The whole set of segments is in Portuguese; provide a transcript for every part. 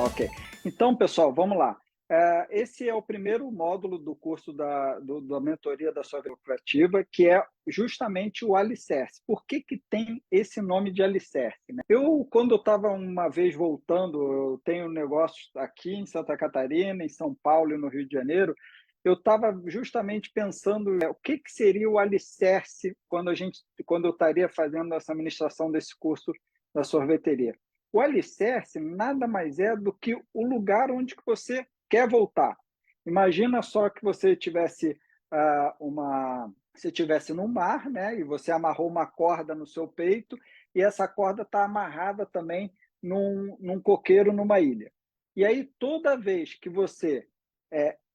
Ok. Então, pessoal, vamos lá. Esse é o primeiro módulo do curso da mentoria da sua vida lucrativa, que é justamente o alicerce. Por que que tem esse nome de alicerce, né? Quando eu estava uma vez voltando, eu tenho negócios aqui em Santa Catarina, em São Paulo e no Rio de Janeiro, eu estava justamente pensando o que que seria o alicerce quando eu estaria fazendo essa administração desse curso da sorveteria. O alicerce nada mais é do que o lugar onde que você quer voltar. Imagina só que você tivesse você tivesse no mar, né? E você amarrou uma corda no seu peito e essa corda está amarrada também num coqueiro numa ilha. E aí toda vez que você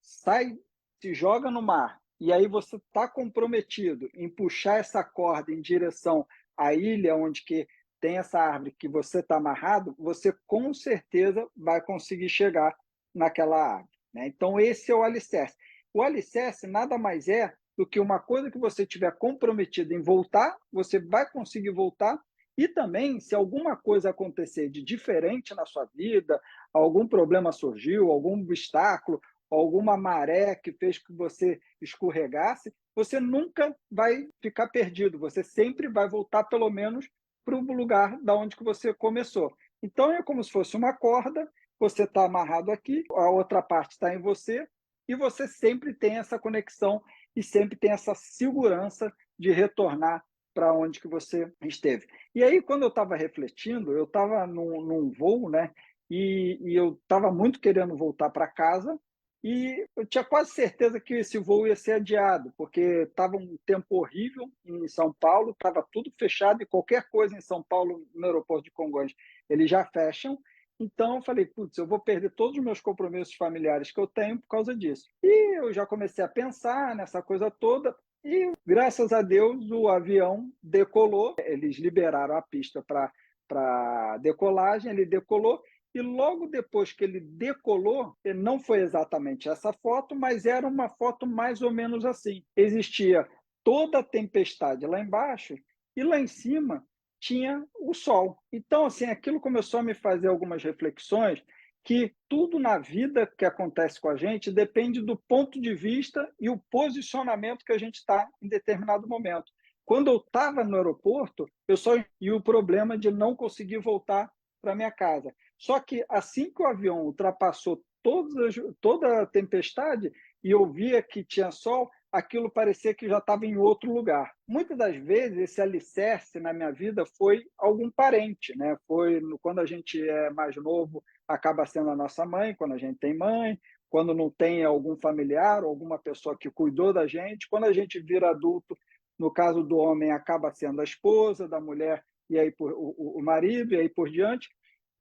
sai, se joga no mar e aí você está comprometido em puxar essa corda em direção à ilha onde que tem essa árvore que você está amarrado, você com certeza vai conseguir chegar naquela árvore, né? Então, esse é o alicerce. O alicerce nada mais é do que uma coisa que você tiver comprometido em voltar, você vai conseguir voltar, e também, se alguma coisa acontecer de diferente na sua vida, algum problema surgiu, algum obstáculo, alguma maré que fez que você escorregasse, você nunca vai ficar perdido, você sempre vai voltar pelo menos para o lugar da onde que você começou. Então é como se fosse uma corda, você está amarrado aqui, a outra parte está em você, e você sempre tem essa conexão e sempre tem essa segurança de retornar para onde que você esteve. E aí, quando eu estava refletindo, eu estava num voo, né? E eu estava muito querendo voltar para casa, e eu tinha quase certeza que esse voo ia ser adiado, porque estava um tempo horrível em São Paulo, estava tudo fechado e qualquer coisa em São Paulo, no aeroporto de Congonhas, eles já fecham. Então eu falei, putz, eu vou perder todos os meus compromissos familiares que eu tenho por causa disso. E eu já comecei a pensar nessa coisa toda e, graças a Deus, o avião decolou. Eles liberaram a pista para decolagem, ele decolou e logo depois que ele decolou, não foi exatamente essa foto, mas era uma foto mais ou menos assim. Existia toda a tempestade lá embaixo e lá em cima tinha o sol. Então, assim, aquilo começou a me fazer algumas reflexões que tudo na vida que acontece com a gente depende do ponto de vista e o posicionamento que a gente está em determinado momento. Quando eu estava no aeroporto, eu só e o problema de não conseguir voltar para minha casa. Só que assim que o avião ultrapassou toda a tempestade e eu via que tinha sol, aquilo parecia que já estava em outro lugar. Muitas das vezes, esse alicerce na minha vida foi algum parente, né? Quando a gente é mais novo, acaba sendo a nossa mãe, quando a gente tem mãe, quando não tem algum familiar ou alguma pessoa que cuidou da gente, quando a gente vira adulto, no caso do homem, acaba sendo a esposa, da mulher, e aí o marido, e aí por diante.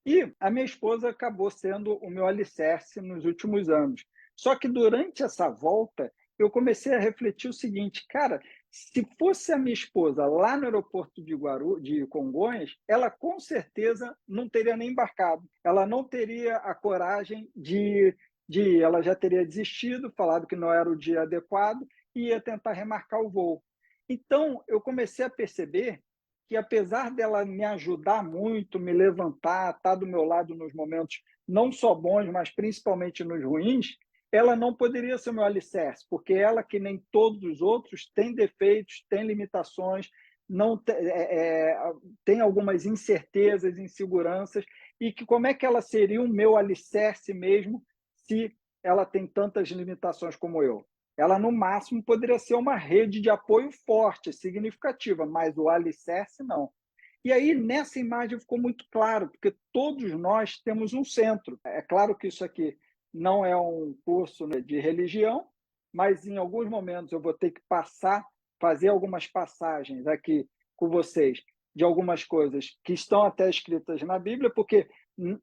E a minha esposa acabou sendo o meu alicerce nos últimos anos. Só que durante essa volta, eu comecei a refletir o seguinte, cara, se fosse a minha esposa lá no aeroporto de Congonhas, ela com certeza não teria nem embarcado. Ela não teria a coragem de ir. Ela já teria desistido, falado que não era o dia adequado e ia tentar remarcar o voo. Então, eu comecei a perceber que apesar dela me ajudar muito, me levantar, estar tá do meu lado nos momentos não só bons, mas principalmente nos ruins, ela não poderia ser o meu alicerce, porque ela, que nem todos os outros, tem defeitos, tem limitações, não tem algumas incertezas, inseguranças, e que como é que ela seria o meu alicerce mesmo se ela tem tantas limitações como eu? Ela, no máximo, poderia ser uma rede de apoio forte, significativa, mas o alicerce não. E aí, nessa imagem, ficou muito claro, porque todos nós temos um centro. É claro que isso aqui não é um curso, né, de religião, mas em alguns momentos eu vou ter que fazer algumas passagens aqui com vocês de algumas coisas que estão até escritas na Bíblia, porque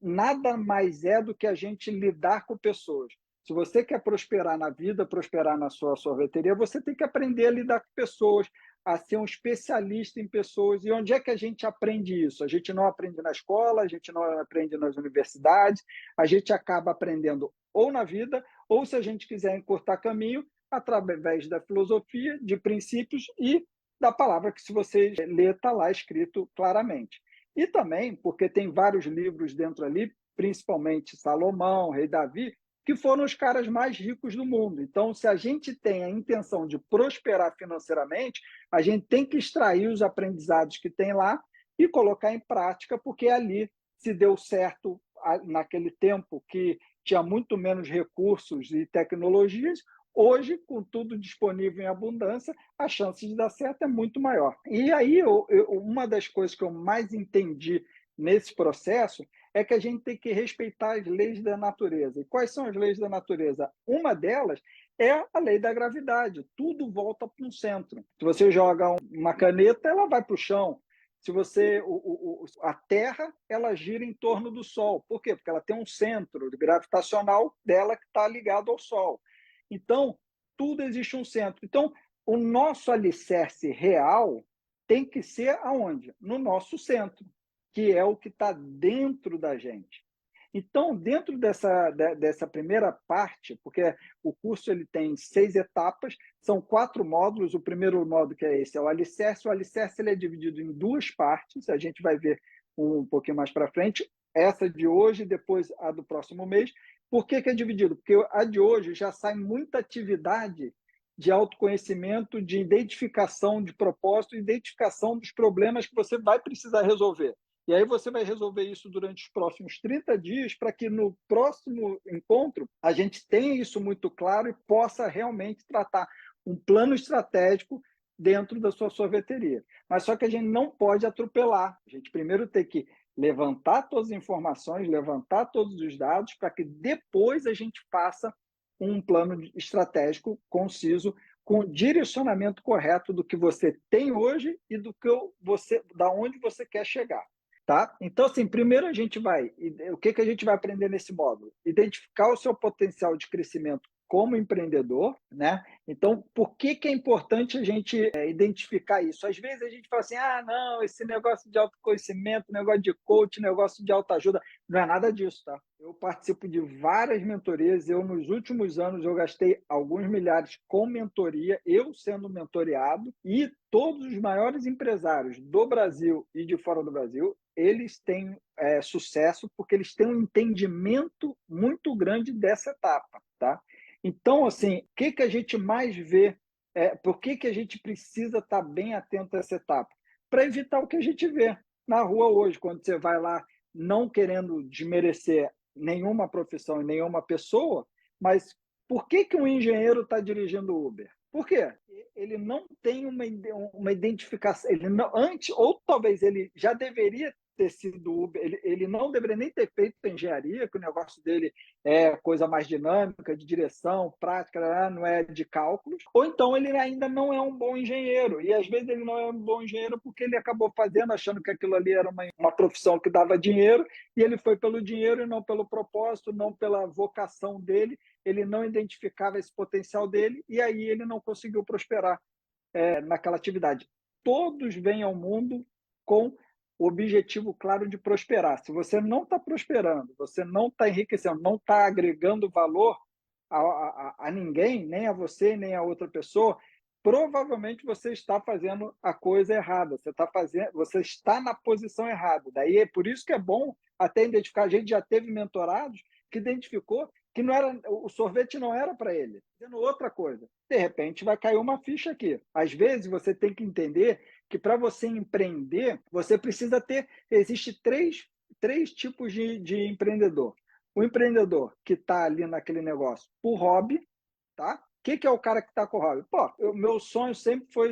nada mais é do que a gente lidar com pessoas. Se você quer prosperar na vida, prosperar na sua sorveteria, você tem que aprender a lidar com pessoas, a ser um especialista em pessoas. E onde é que a gente aprende isso? A gente não aprende na escola, a gente não aprende nas universidades, a gente acaba aprendendo ou na vida, ou se a gente quiser encurtar caminho, através da filosofia, de princípios e da palavra que, se você ler, está lá escrito claramente. E também, porque tem vários livros dentro ali, principalmente Salomão, Rei Davi, que foram os caras mais ricos do mundo. Então, se a gente tem a intenção de prosperar financeiramente, a gente tem que extrair os aprendizados que tem lá e colocar em prática, porque ali se deu certo naquele tempo que tinha muito menos recursos e tecnologias. Hoje, com tudo disponível em abundância, a chance de dar certo é muito maior. E aí, uma das coisas que eu mais entendi nesse processo é que a gente tem que respeitar as leis da natureza. E quais são as leis da natureza? Uma delas é a lei da gravidade. Tudo volta para um centro. Se você joga uma caneta, ela vai para o chão. Se você a Terra ela gira em torno do Sol. Por quê? Porque ela tem um centro gravitacional dela que está ligado ao Sol. Então, tudo existe um centro. Então, o nosso alicerce real tem que ser aonde? No nosso centro, que é o que está dentro da gente. Então, dentro dessa primeira parte, porque o curso ele tem 6 etapas, são 4 módulos. O primeiro módulo, que é esse, é o alicerce. O alicerce ele é dividido em 2 partes, a gente vai ver um pouquinho mais para frente, essa de hoje, depois a do próximo mês. Por que é dividido? Porque a de hoje já sai muita atividade de autoconhecimento, de identificação de propósito, identificação dos problemas que você vai precisar resolver. E aí você vai resolver isso durante os próximos 30 dias para que no próximo encontro a gente tenha isso muito claro e possa realmente tratar um plano estratégico dentro da sua sorveteria. Mas só que a gente não pode atropelar. A gente primeiro tem que levantar todas as informações, levantar todos os dados para que depois a gente faça um plano estratégico conciso com direcionamento correto do que você tem hoje e do que da onde você quer chegar. Tá? Então, assim, primeiro a gente vai. O que a gente vai aprender nesse módulo? Identificar o seu potencial de crescimento como empreendedor, né? Então, por que é importante a gente identificar isso? Às vezes a gente fala assim: ah, não, esse negócio de autoconhecimento, negócio de coach, negócio de autoajuda, não é nada disso, tá? Eu participo de várias mentorias. Nos últimos anos, eu gastei alguns milhares com mentoria, eu sendo mentoreado, e todos os maiores empresários do Brasil e de fora do Brasil, eles têm sucesso porque eles têm um entendimento muito grande dessa etapa, tá? Então, assim, o que a gente mais vê? Por que a gente precisa estar bem atento a essa etapa? Para evitar o que a gente vê na rua hoje, quando você vai lá não querendo desmerecer nenhuma profissão e nenhuma pessoa, mas por que um engenheiro está dirigindo Uber? Por quê? Ele não tem uma identificação, ele não, antes, ou talvez ele já deveria ter sido Uber, ele não deveria nem ter feito engenharia, que o negócio dele é coisa mais dinâmica, de direção, prática, não é de cálculos, ou então ele ainda não é um bom engenheiro, e às vezes ele não é um bom engenheiro porque ele acabou fazendo, achando que aquilo ali era uma profissão que dava dinheiro, e ele foi pelo dinheiro e não pelo propósito, não pela vocação dele, ele não identificava esse potencial dele, e aí ele não conseguiu prosperar naquela atividade. Todos vêm ao mundo com o objetivo claro de prosperar. Se você não está prosperando, você não está enriquecendo, não está agregando valor a ninguém, nem a você, nem a outra pessoa, provavelmente você está fazendo a coisa errada, você está na posição errada. Daí é por isso que é bom até identificar. A gente já teve mentorados que identificou que não era, o sorvete não era para ele, fazendo outra coisa. De repente vai cair uma ficha aqui. Às vezes você tem que entender que para você empreender, você precisa ter, existe três tipos de empreendedor. O empreendedor que está ali naquele negócio por hobby, tá? O que é o cara que está com hobby? Pô, meu sonho sempre foi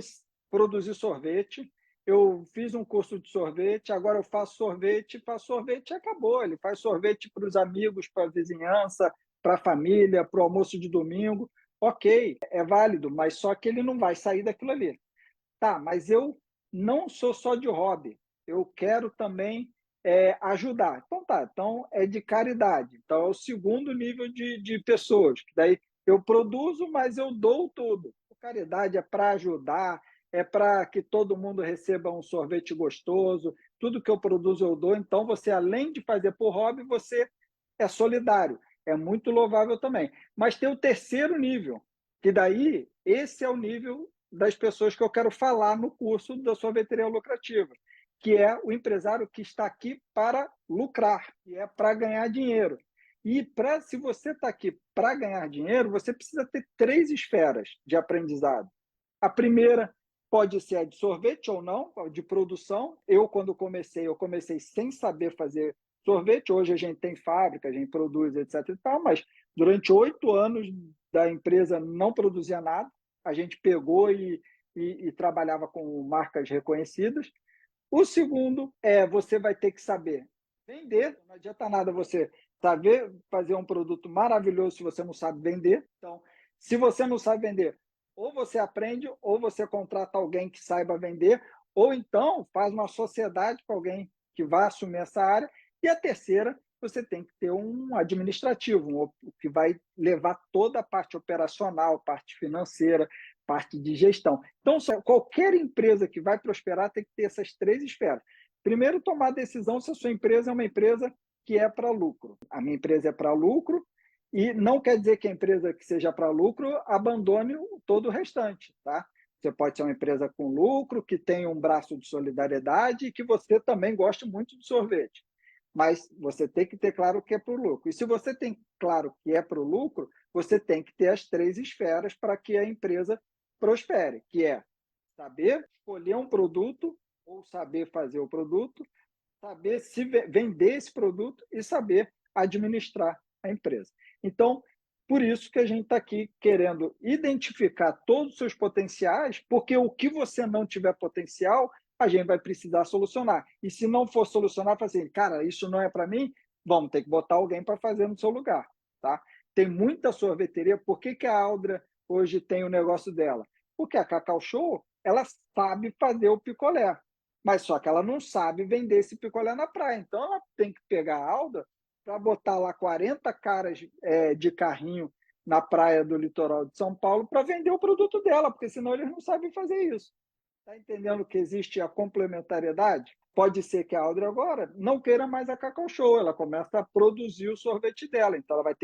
produzir sorvete. Eu fiz um curso de sorvete, agora eu faço sorvete e acabou. Ele faz sorvete para os amigos, para a vizinhança, para a família, para o almoço de domingo. Ok, é válido, mas só que ele não vai sair daquilo ali. Tá, mas eu não sou só de hobby, eu quero também ajudar. Então tá, então é de caridade. Então é o segundo nível de pessoas, que daí eu produzo, mas eu dou tudo. Caridade é para ajudar, é para que todo mundo receba um sorvete gostoso, tudo que eu produzo eu dou. Então você, além de fazer por hobby, você é solidário. É muito louvável também. Mas tem o terceiro nível, que daí esse é o nível das pessoas que eu quero falar no curso da sorveteria lucrativa, que é o empresário que está aqui para lucrar, que é para ganhar dinheiro. E se você está aqui para ganhar dinheiro, você precisa ter 3 esferas de aprendizado. A primeira pode ser a de sorvete ou não, a de produção. Quando eu comecei sem saber fazer sorvete. Hoje a gente tem fábrica, a gente produz, etc. e tal, mas durante 8 anos da empresa não produzia nada. A gente pegou e trabalhava com marcas reconhecidas. O segundo você vai ter que saber vender. Não adianta nada você saber fazer um produto maravilhoso se você não sabe vender. Então, se você não sabe vender, ou você aprende, ou você contrata alguém que saiba vender, ou então faz uma sociedade com alguém que vai assumir essa área. E a terceira, você tem que ter um administrativo, que vai levar toda a parte operacional, parte financeira, parte de gestão. Então, qualquer empresa que vai prosperar tem que ter essas 3 esferas. Primeiro, tomar a decisão se a sua empresa é uma empresa que é para lucro. A minha empresa é para lucro, e não quer dizer que a empresa que seja para lucro abandone todo o restante, tá? Você pode ser uma empresa com lucro, que tem um braço de solidariedade e que você também gosta muito de sorvete. Mas você tem que ter claro que é para o lucro. E se você tem claro que é para o lucro, você tem que ter as 3 esferas para que a empresa prospere, que é saber escolher um produto ou saber fazer o produto, saber se vender esse produto e saber administrar a empresa. Então, por isso que a gente está aqui querendo identificar todos os seus potenciais, porque o que você não tiver potencial, a gente vai precisar solucionar. E se não for solucionar, fala assim, cara, isso não é para mim, vamos ter que botar alguém para fazer no seu lugar. Tá? Tem muita sorveteria. Por que a Aldra hoje tem o negócio dela? Porque a Cacau Show, ela sabe fazer o picolé, mas só que ela não sabe vender esse picolé na praia. Então, ela tem que pegar a Alda para botar lá 40 caras de carrinho na praia do litoral de São Paulo para vender o produto dela, porque senão eles não sabem fazer isso. Está entendendo que existe a complementariedade? Pode ser que a Audrey agora não queira mais a Cacau Show, ela começa a produzir o sorvete dela, então ela vai ter